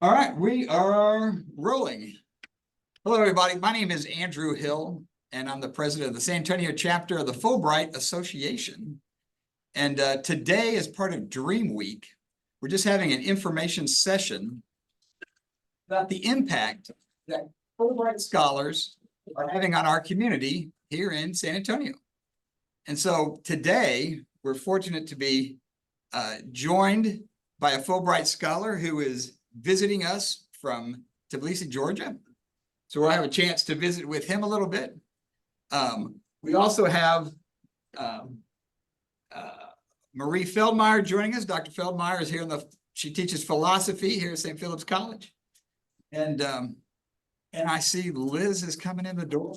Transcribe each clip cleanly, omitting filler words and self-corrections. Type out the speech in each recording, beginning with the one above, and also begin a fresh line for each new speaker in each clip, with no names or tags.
All right, we are rolling. Hello, everybody. My name is Andrew Hill, and I'm the president of the San Antonio chapter of the Fulbright Association. And today, as part of DreamWeek, we're just having an information session about the impact that Fulbright Scholars are having on our community here in San Antonio. And so today, we're fortunate to be joined by a Fulbright Scholar who is visiting us from Tbilisi, Georgia. So we'll have a chance to visit with him a little bit. We also have Marie Feldmeyer joining us. Dr. Feldmeyer is here she teaches philosophy here at St. Philip's College. And I see Liz is coming in the door.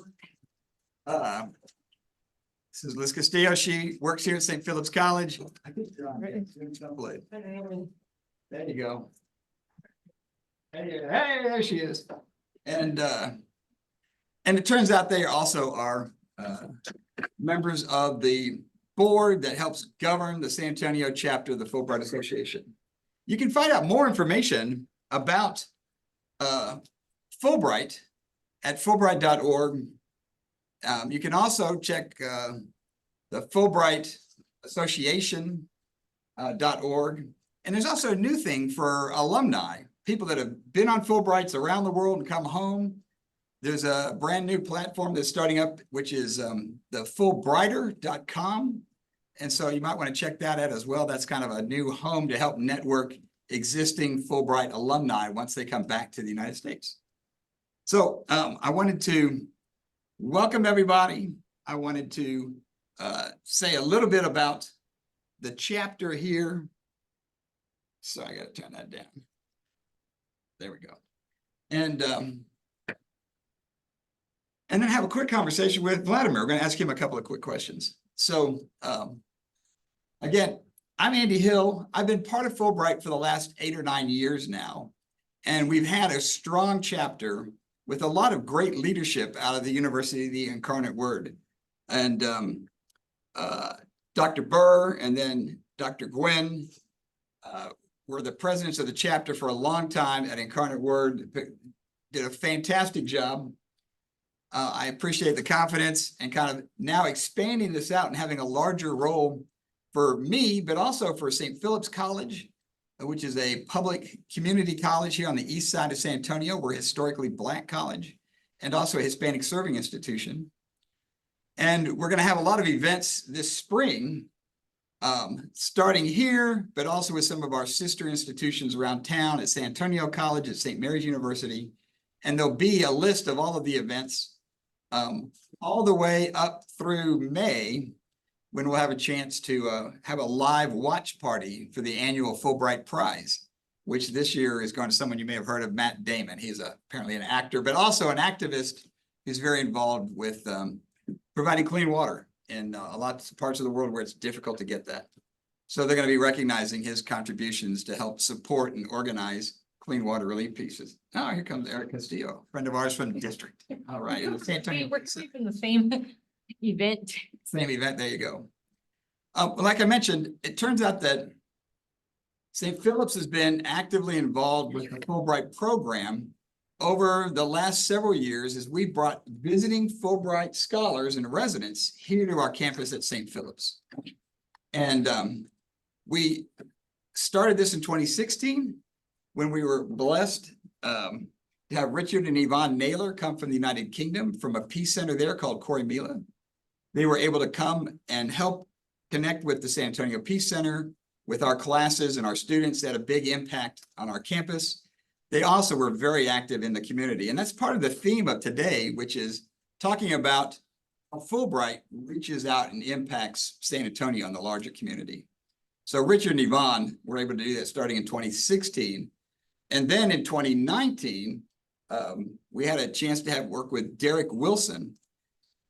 This is Liz Castillo. She works here at St. Philip's College. I think you're on. There you go. Hey, there she is. And it turns out they also are members of the board that helps govern the San Antonio chapter of the Fulbright Association. You can find out more information about Fulbright at Fulbright.org. You can also check the Fulbright Association.org. And there's also a new thing for alumni, people that have been on Fulbrights around the world and come home. There's a brand new platform that's starting up, which is the Fulbrighter.com. And so you might want to check that out as well. That's kind of a new home to help network existing Fulbright alumni once they come back to the United States. So I wanted to welcome everybody. I wanted to say a little bit about the chapter here. So I got to turn that down. There we go. And then have a quick conversation with Vladimir. We're going to ask him a couple of quick questions. So again, I'm Andy Hill. I've been part of Fulbright for the last 8 or 9 years now. And we've had a strong chapter with a lot of great leadership out of the University of the Incarnate Word. And Dr. Burr and then Dr. Gwynn were the presidents of the chapter for a long time at Incarnate Word, did a fantastic job. I appreciate the confidence and kind of now expanding this out and having a larger role for me, but also for St. Philip's College, which is a public community college here on the east side of San Antonio. We're a historically Black college and also a Hispanic serving institution. And we're going to have a lot of events this spring, starting here, but also with some of our sister institutions around town at San Antonio College, at St. Mary's University. And there'll be a list of all of the events all the way up through May, when we'll have a chance to have a live watch party for the annual Fulbright Prize, which this year is going to someone you may have heard of, Matt Damon. He's apparently an actor, but also an activist who's very involved with providing clean water in a lot of parts of the world where it's difficult to get that. So they're going to be recognizing his contributions to help support and organize clean water relief pieces. Oh, here comes Eric Castillo, friend of ours from the district. All right. In the San Antonio.
We're in the same event.
Same event. There you go. Like I mentioned, it turns out that St. Philip's has been actively involved with the Fulbright program over the last several years as we brought visiting Fulbright scholars and residents here to our campus at St. Philip's. And we started this in 2016 when we were blessed to have Richard and Yvonne Naylor come from the United Kingdom from a peace center there called Corrymeela. They were able to come and help connect with the San Antonio Peace Center, with our classes and our students. That had a big impact on our campus. They also were very active in the community. And that's part of the theme of today, which is talking about how Fulbright reaches out and impacts San Antonio and the larger community. So Richard and Yvonne were able to do that starting in 2016. And then in 2019, we had a chance to have work with Derek Wilson.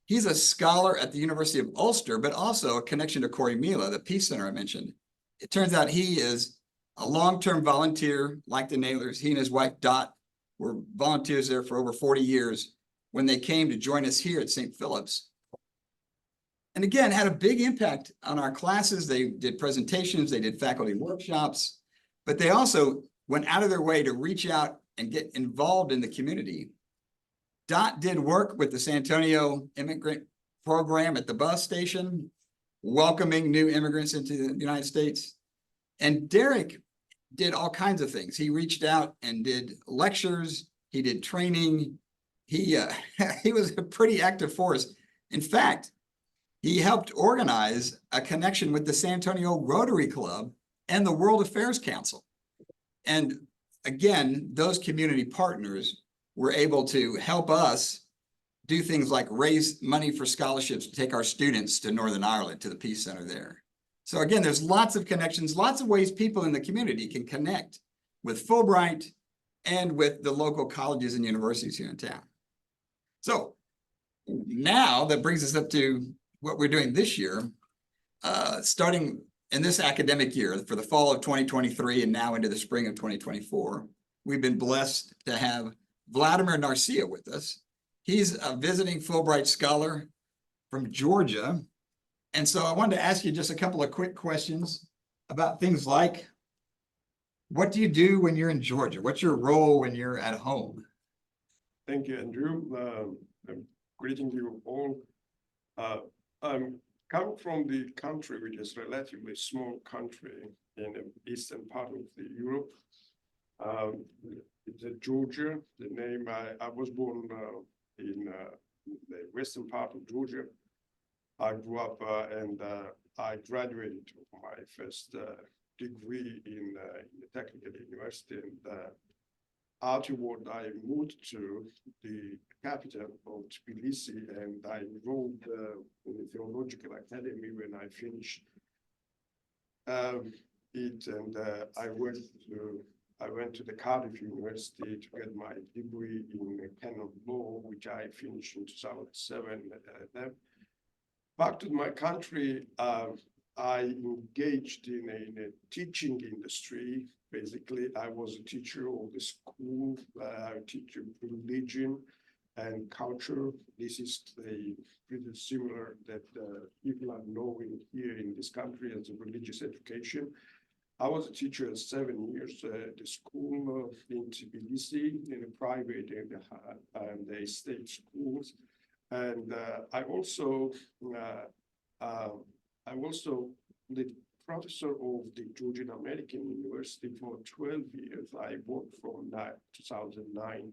He's a scholar at the University of Ulster, but also a connection to Corrymeela, the Peace Center I mentioned. It turns out he is a long-term volunteer like the Naylors. He and his wife Dot were volunteers there for over 40 years when they came to join us here at St. Philip's. And again, had a big impact on our classes. They did presentations, they did faculty workshops, but they also went out of their way to reach out and get involved in the community. Dot did work with the San Antonio immigrant program at the bus station, welcoming new immigrants into the United States. And Derek did all kinds of things. He reached out and did lectures. He did training. He he was a pretty active force. In fact, he helped organize a connection with the San Antonio Rotary Club and the World Affairs Council. And again, those community partners were able to help us do things like raise money for scholarships to take our students to Northern Ireland, to the Peace Center there. So again, there's lots of connections, lots of ways people in the community can connect with Fulbright and with the local colleges and universities here in town. So now that brings us up to what we're doing this year, starting in this academic year for the fall of 2023 and now into the spring of 2024, we've been blessed to have Vladimir Narcia with us. He's a visiting Fulbright scholar from Georgia. And so I wanted to ask you just a couple of quick questions about things like, what do you do when you're in Georgia? What's your role when you're at home?
Thank you, Andrew. I'm greeting you all. I'm coming from the country, which is a relatively small country in the eastern part of Europe. It's Georgia. The name, I was born in the western part of Georgia. I grew up and I graduated my first degree in the technical university, and afterward I moved to the capital of Tbilisi, and I enrolled in the theological academy when I finished it, and I went to the Cardiff University to get my degree in canon law, which I finished in 2007. Then back to my country, I engaged in a teaching industry. Basically, I was a teacher of the school. I teach religion and culture. This is pretty similar that people are knowing here in this country as a religious education. I was a teacher 7 years at the school in Tbilisi, in a private and the state schools. And I also the professor of the Georgian American University for 12 years. I worked from 2009,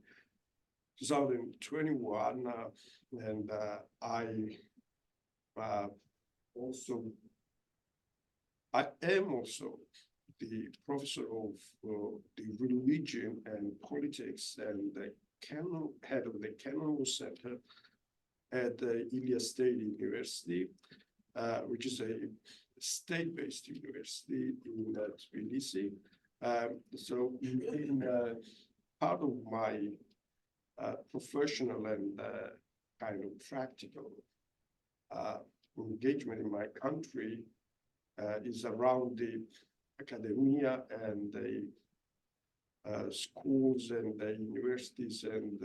2021, and I am also the professor of the religion and politics and the head of the canon law center at the Ilia State University, which is a state-based university in Tbilisi. So in part of my professional and kind of practical engagement in my country is around the academia and the schools and the universities and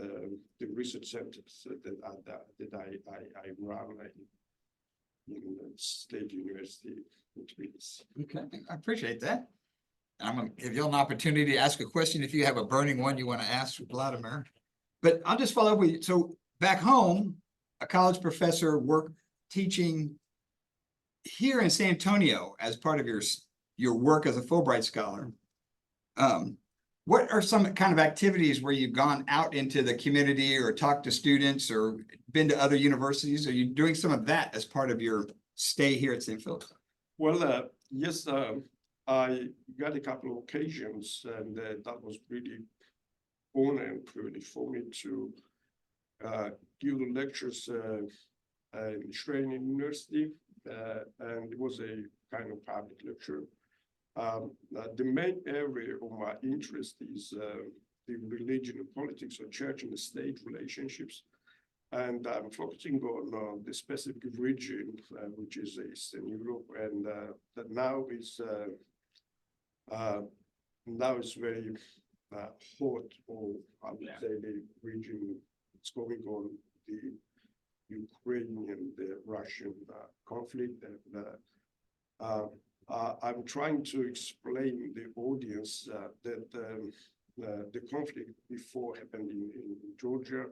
the research centers that I run in the State University in Tbilisi.
Okay, I appreciate that. I'm going to give you an opportunity to ask a question if you have a burning one you want to ask Vladimir. But I'll just follow up with you. So back home, a college professor worked teaching here in San Antonio as part of your work as a Fulbright scholar. What are some kind of activities where you've gone out into the community or talked to students or been to other universities? Are you doing some of that as part of your stay here at St. Philip's?
Well, yes, I got a couple of occasions, and that was really honor and privilege for me to give the lectures in Schrein University, and it was a kind of public lecture. The main area of my interest is the religion and politics or church and state relationships. And I'm focusing on the specific region, which is Eastern Europe, and that now is very hot, or I would say the region it's going on the Ukrainian, the Russian conflict, and I'm trying to explain the audience that the conflict before happened in Georgia,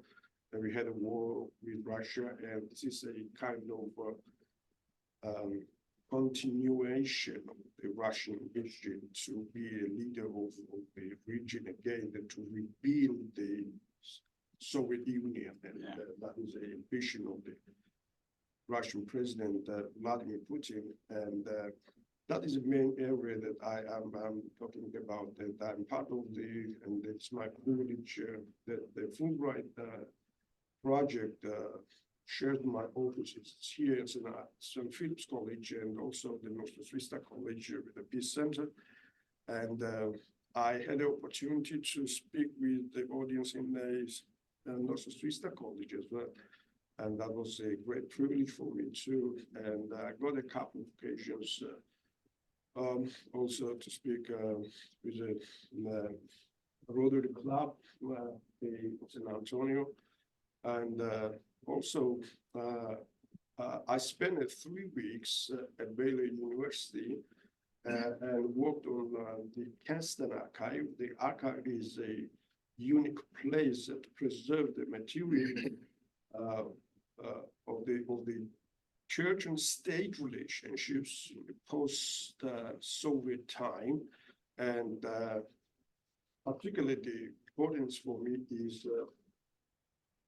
and we had a war with Russia, and this is a kind of continuation of the Russian vision to be a leader of the region again, and to rebuild the Soviet Union, and that is a vision of the Russian President Vladimir Putin, and that is the main area that I'm talking about, that I'm part of and it's my privilege that the Fulbright project shared my offices here at St. Philip's College and also the Nostra Sista College with the Peace Center. And I had the opportunity to speak with the audience in the Nostra Sista College as well. And that was a great privilege for me too. And I got a couple of occasions also to speak with the Rotary Club in San Antonio. And also, I spent 3 weeks at Baylor University and worked on the Kanston Archive. The archive is a unique place that preserves the material of the church and state relationships in the post-Soviet time. And particularly the importance for me is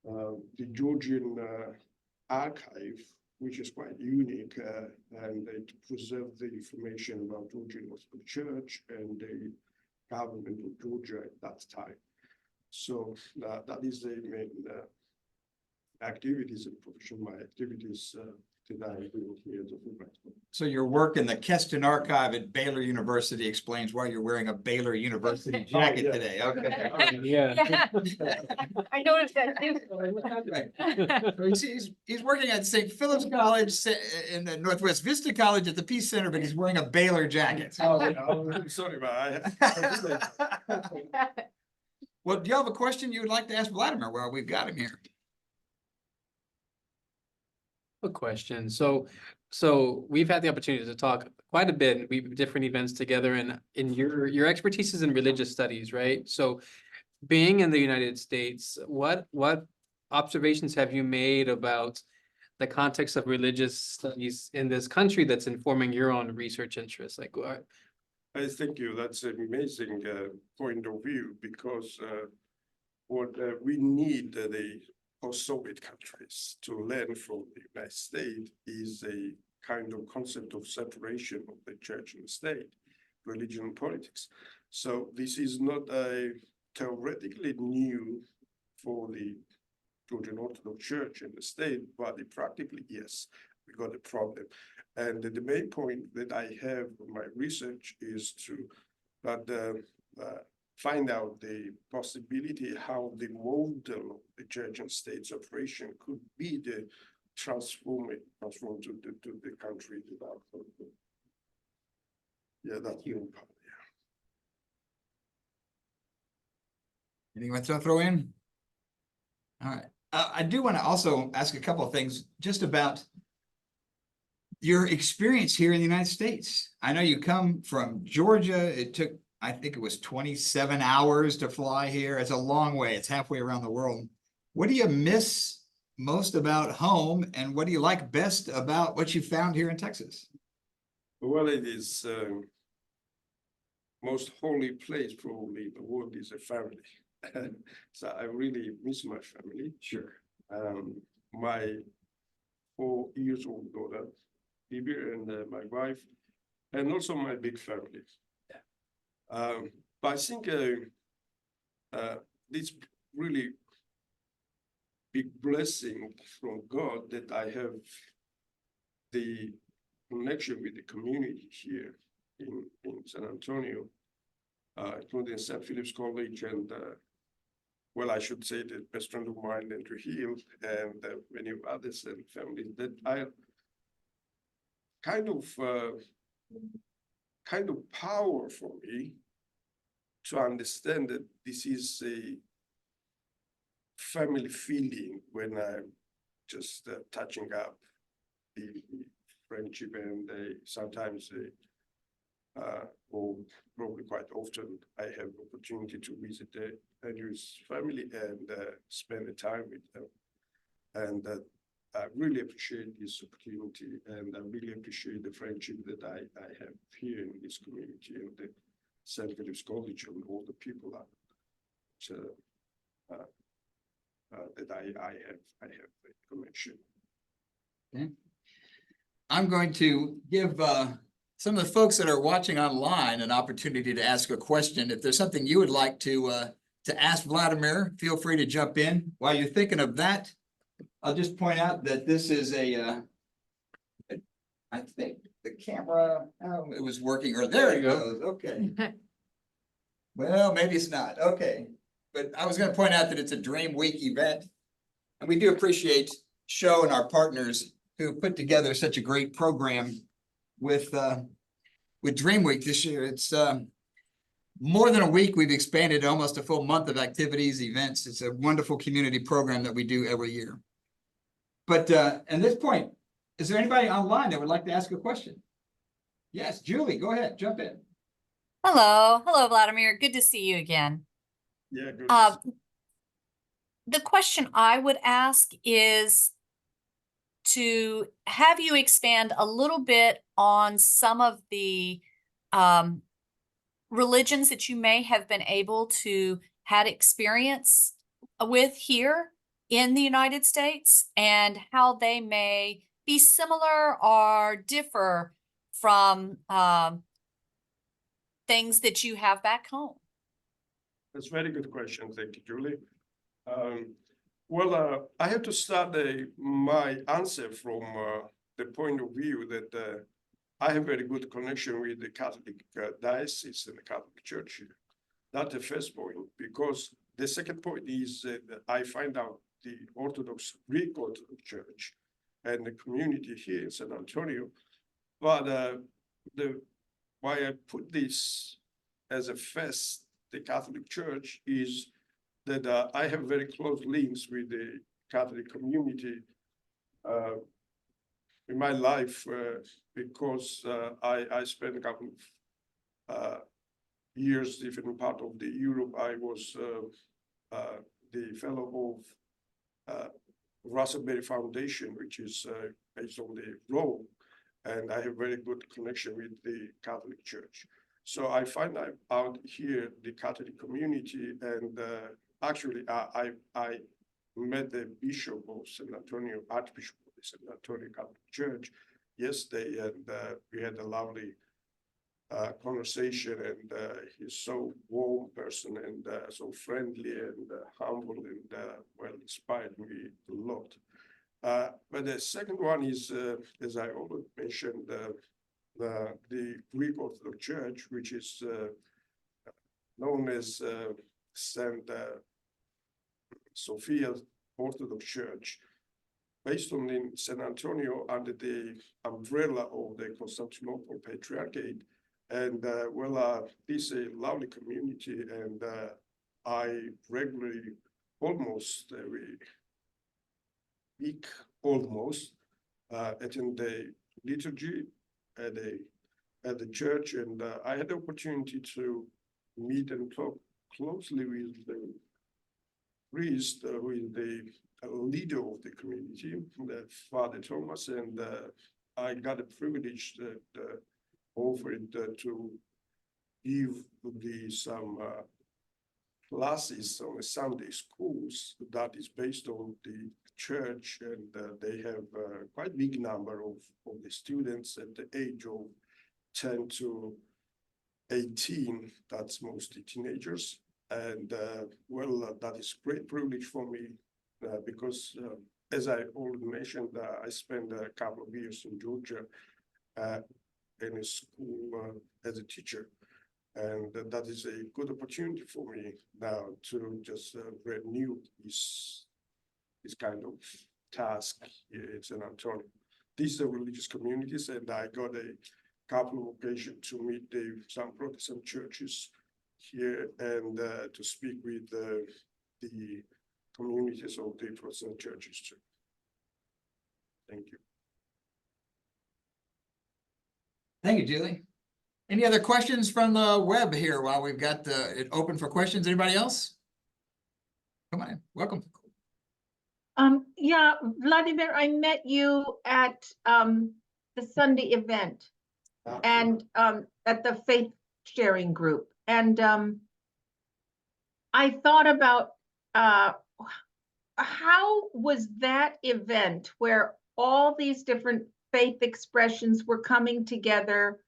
the Georgian archive, which is quite unique, and it preserves the information about Georgian Orthodox Church and the government of Georgia at that time. So that is the main activities and professional activities that I'm doing here at the Fulbright.
So your work in the Keston Archive at Baylor University explains why you're wearing a Baylor University jacket
yeah.
today. Okay.
Yeah. I noticed that too.
He's working at St. Philip's College in the Northwest Vista College at the Peace Center, but he's wearing a Baylor jacket.
Oh, yeah, I'm sorry, but
Well, do you have a question you would like to ask Vladimir? Well, we've got him here.
A question. So we've had the opportunity to talk quite a bit. We've different events together, and in your expertise is in religious studies, right? So being in the United States, what observations have you made about the context of religious studies in this country that's informing your own research interests? Like what?
I thank you. That's an amazing point of view, because what we need the post-Soviet countries to learn from the United States is a kind of concept of separation of the church and state, religion and politics. So this is not a theoretically new for the Georgian Orthodox Church and the state, but practically, yes, we got a problem. And the main point that I have in my research is to find out the possibility how the model of the church and state's operation could be the transform to the country. Yeah, that's the part.
Anything you want to throw in? All right. I do want to also ask a couple of things just about your experience here in the United States. I know you come from Georgia. It took, I think it was 27 hours to fly here. It's a long way. It's halfway around the world. What do you miss most about home, and what do you like best about what you found here in Texas?
Well, it is most holy place probably in the world is a family. So I really miss my family.
Sure.
My 4-year-old daughter, Phoebe, and my wife, and also my big family. But I think this really big blessing from God that I have the connection with the community here in San Antonio, including St. Philip's College, and well, I should say the best friend of mine, Andrew Hill, and many others and families that I kind of power for me to understand that this is a family feeling when I'm just touching up the friendship and sometimes or probably quite often, I have opportunity to visit Andrew's family and spend the time with them. And I really appreciate this opportunity, and I really appreciate the friendship that I have here in this community and the St. Philip's College and all the people that I have a connection.
I'm going to give some of the folks that are watching online an opportunity to ask a question. If there's something you would like to ask Vladimir, feel free to jump in. While you're thinking of that, I'll just point out that this is I think the camera, oh, it was working, or there it goes, okay. Well, maybe it's not, okay. But I was gonna point out that it's a DreamWeek event. And we do appreciate Show and our partners who put together such a great program with DreamWeek this year. It's more than a week. We've expanded to almost a full month of activities, events. It's a wonderful community program that we do every year. But at this point, is there anybody online that would like to ask a question? Yes, Julie, go ahead, jump in.
Hello, Vladimir. Good to see you again.
Yeah, good.
The question I would ask is to have you expand a little bit on some of the religions that you may have been able to had experience with here in the United States, and how they may be similar or differ from things that you have back home.
That's a very good question. Thank you, Julie. I have to start my answer from the point of view that I have very good connection with the Catholic diocese and the Catholic Church here. That's the first point, because the second point is that I find out the Greek Orthodox Church and the community here in San Antonio. But why I put this as a first, the Catholic Church, is that I have very close links with the Catholic community in my life because I spent a couple of years, even part of the Europe. I was the fellow of Russellberry Foundation, which is based on the Rome, and I have very good connection with the Catholic Church. So I find out here the Catholic community, and actually I met the Bishop of San Antonio, Archbishop of the San Antonio Catholic Church yesterday, and we had a lovely conversation, and he's so warm person and so friendly and humble and well, inspired me a lot. But the second one is, as I already mentioned, the Greek Orthodox Church, which is known as Saint Sophia Orthodox Church, based on in San Antonio under the umbrella of the Constantinople Patriarchate. And this is a lovely community, and I regularly, almost every week, attend the liturgy at the church, and I had the opportunity to meet and talk closely with the priest, who is the leader of the community, the Father Thomas, and I got a privilege that offered to give some classes on the Sunday schools that is based on the church, and they have quite big number of the students at the age of 10 to 18. That's mostly teenagers, and that is great privilege for me because as I already mentioned, I spent a couple of years in Georgia in a school as a teacher, and that is a good opportunity for me now to just renew this kind of task here in San Antonio. These are religious communities, and I got a couple of occasions to meet some Protestant churches here and to speak with the communities of the Protestant churches too. Thank you.
Thank you, Julie. Any other questions from the web here while we've got it open for questions? Anybody else? Come on in, welcome.
Yeah, Vladimir, I met you at the Sunday event and at the faith sharing group. And I thought about how was that event where all these different faith expressions were coming together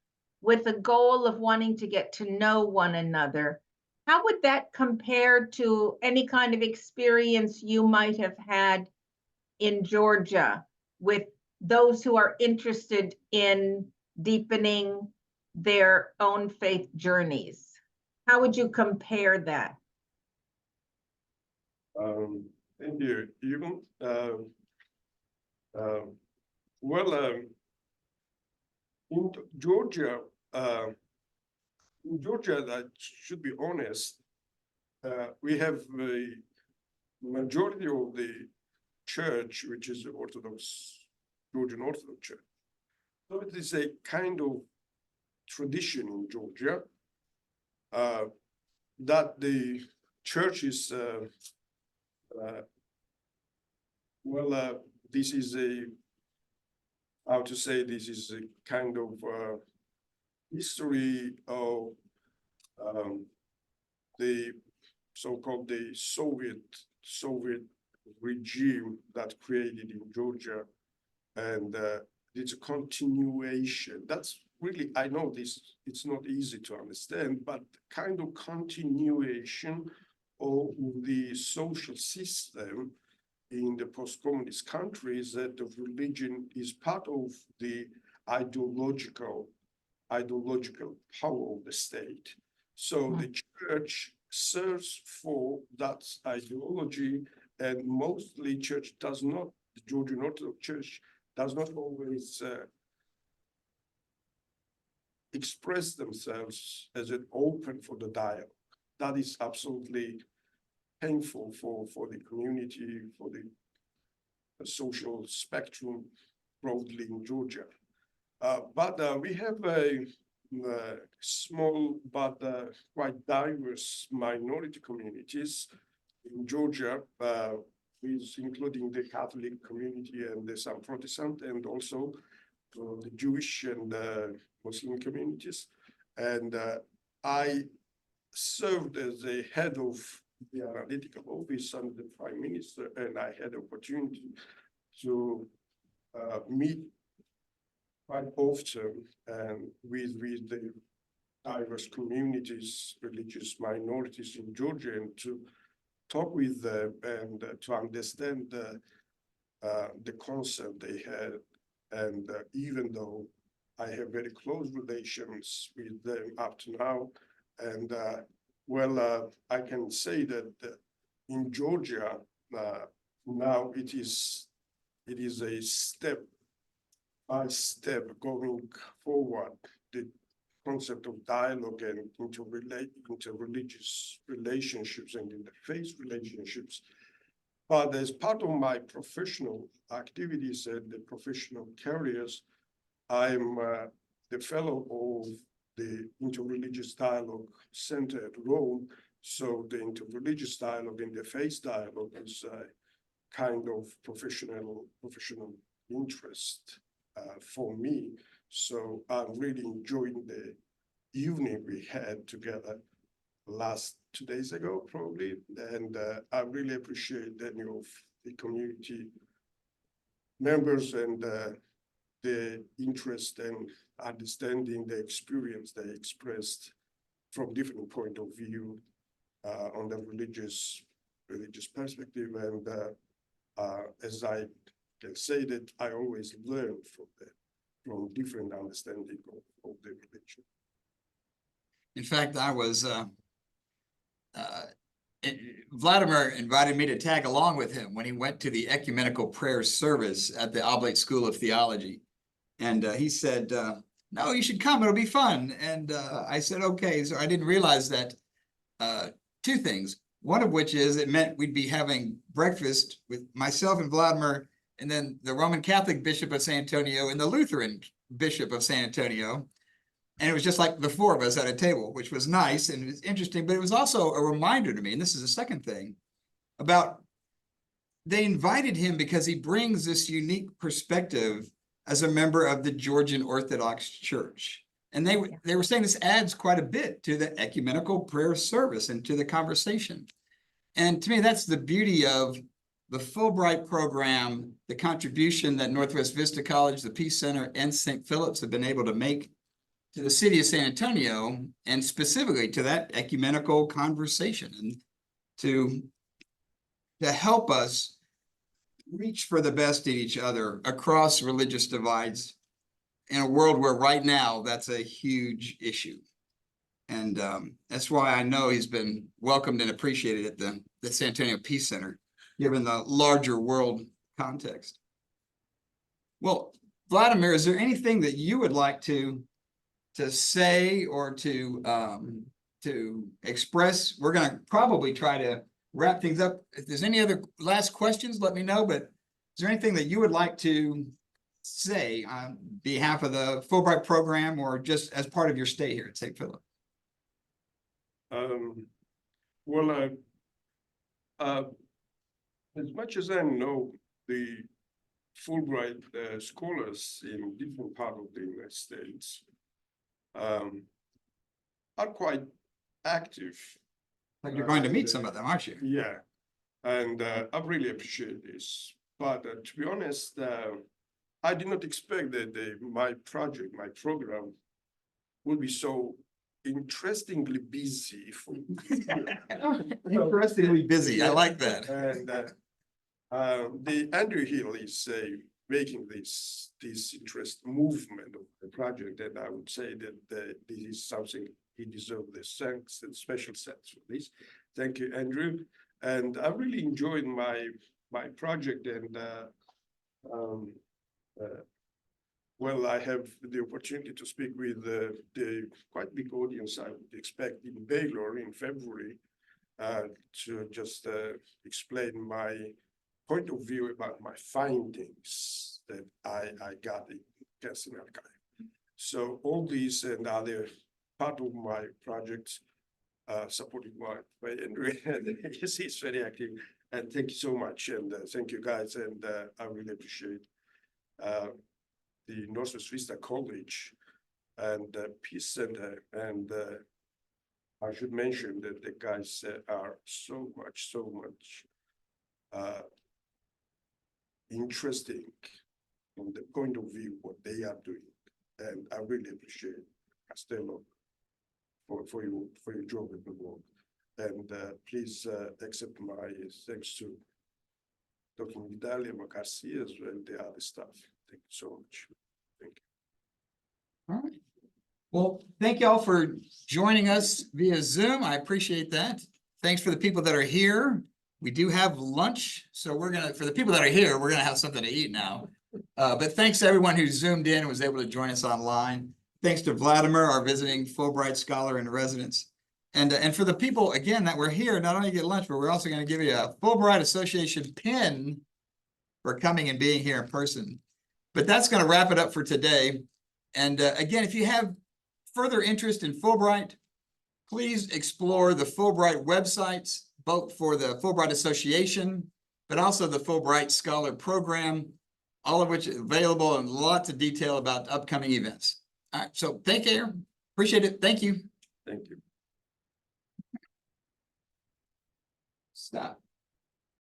with a goal of wanting to get to know one another? How would that compare to any kind of experience you might have had in Georgia with those who are interested in deepening their own faith journeys? How would you compare that?
Thank you. In Georgia, that should be honest, we have a majority of the church, which is the Orthodox, Georgian Orthodox Church. So it is a kind of tradition in Georgia that the church is, this is a, how to say, this is a kind of history of the so-called the Soviet regime that created in Georgia, and it's a continuation. That's really, I know this, it's not easy to understand, but kind of continuation of the social system in the post-communist countries, that the religion is part of the ideological power of the state. So the church serves for that ideology, and mostly church does not, the Georgian Orthodox Church does not always express themselves as an open for the dialogue. That is absolutely painful for the community, for the social spectrum broadly in Georgia. But we have a small but quite diverse minority communities in Georgia, including the Catholic community and some Protestant, and also the Jewish and Muslim communities. And I served as a head of the analytical office under the Prime Minister, and I had the opportunity to meet quite often and with the diverse communities, religious minorities in Georgia, and to talk with them and to understand the concept they had. And even though I have very close relations with them up to now, and I can say that in Georgia now it is a step by step going forward, the concept of dialogue and interreligious relationships and interfaith relationships. But as part of my professional activities and the professional careers, I'm the fellow of the Interreligious Dialogue Center at Rome. So the interreligious dialogue and the faith dialogue is a kind of professional interest for me. So I'm really enjoying the evening we had together last 2 days ago, probably. And I really appreciate any of the community members and the interest and understanding the experience they expressed from different point of view on the religious perspective. And as I can say that I always learn from different understanding of the religion.
In fact, Vladimir invited me to tag along with him when he went to the ecumenical prayer service at the Oblate School of Theology. And he said, no, you should come, it'll be fun. And I said, okay. So I didn't realize that two things, one of which is it meant we'd be having breakfast with myself and Vladimir, and then the Roman Catholic Bishop of San Antonio and the Lutheran Bishop of San Antonio. And it was just like the four of us at a table, which was nice and it was interesting, but it was also a reminder to me, and this is the second thing, about they invited him because he brings this unique perspective as a member of the Georgian Orthodox Church. And they were saying this adds quite a bit to the ecumenical prayer service and to the conversation. And to me, that's the beauty of the Fulbright program, the contribution that Northwest Vista College, the Peace Center, and St. Philip's have been able to make to the city of San Antonio, and specifically to that ecumenical conversation, and to help us reach for the best in each other across religious divides in a world where right now that's a huge issue. And that's why I know he's been welcomed and appreciated at the San Antonio Peace Center, given the larger world context. Well, Vladimir, is there anything that you would like to say or to express? We're going to probably try to wrap things up. If there's any other last questions, let me know. But is there anything that you would like to say on behalf of the Fulbright program or just as part of your stay here at St. Philip?
As much as I know, the Fulbright scholars in different parts of the United States are quite active.
Like you're going to meet some of them, aren't you?
Yeah, and I really appreciate this. But to be honest, I did not expect that my program, will be so interestingly busy for
Interestingly busy. I like that.
And the Andrew Hill is making this interest movement of the project, and I would say that this is something he deserves the thanks and special thanks for this. Thank you, Andrew. And I really enjoyed my project, and well, I have the opportunity to speak with the quite big audience I would expect in Baylor in February to just explain my point of view about my findings that I got in Casting Archive. So all these and other part of my projects supported by Andrew. He's very active, and thank you so much, and thank you guys, and I really appreciate the Northwest Vista College and Peace Center, and I should mention that the guys are so much interesting from the point of view what they are doing, and I really appreciate Castello for your job in the world, and please accept my thanks to Dr. Vidalia Macarci as well, the other staff. Thank you so much. Thank you.
All right. Well, thank you all for joining us via Zoom. I appreciate that. Thanks for the people that are here. We do have lunch, so for the people that are here, we're gonna have something to eat now. But thanks to everyone who zoomed in and was able to join us online. Thanks to Vladimir, our visiting Fulbright Scholar in residence. And for the people, again, that were here, not only get lunch, but we're also gonna give you a Fulbright Association pin for coming and being here in person. But that's going to wrap it up for today. And again, if you have further interest in Fulbright, please explore the Fulbright websites, both for the Fulbright Association, but also the Fulbright Scholar Program, all of which is available and lots of detail about upcoming events. All right, so take care. Appreciate it. Thank you.
Thank you.
Stop.